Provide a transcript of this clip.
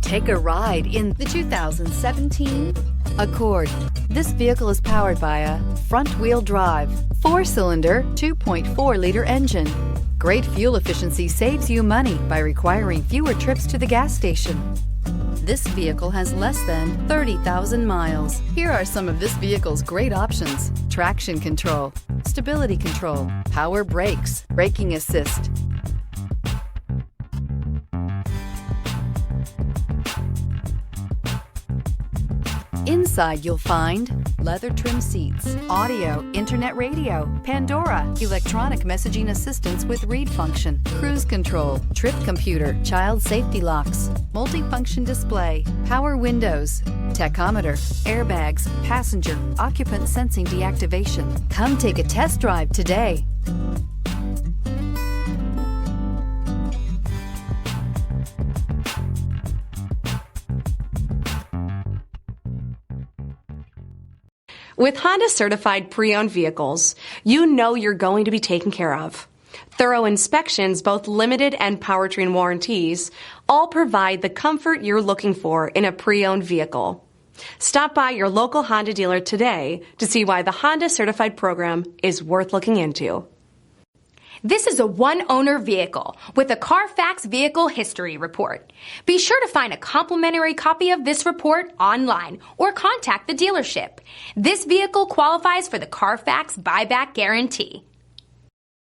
Take a ride in the 2017 Accord. This vehicle is powered by a front-wheel drive, 4-cylinder, 2.4-liter engine. Great fuel efficiency saves you money by requiring fewer trips to the gas station. This vehicle has less than 30,000 miles. Here are some of this vehicle's great options: traction control, stability control, power brakes, braking assist. Inside you'll find leather trim seats, audio, internet radio, Pandora, electronic messaging assistance with read function, cruise control, trip computer, child safety locks, multifunction display, power windows, tachometer, airbags, passenger, occupant sensing deactivation. Come take a test drive today. With Honda certified pre-owned vehicles, you know you're going to be taken care of. Thorough inspections, both limited and powertrain warranties, all provide the comfort you're looking for in a pre-owned vehicle. Stop by your local Honda dealer today to see why the Honda certified program is worth looking into. This is a one-owner vehicle with a Carfax Vehicle History Report. Be sure to find a complimentary copy of this report online or contact the dealership. This vehicle qualifies for the Carfax Buyback Guarantee.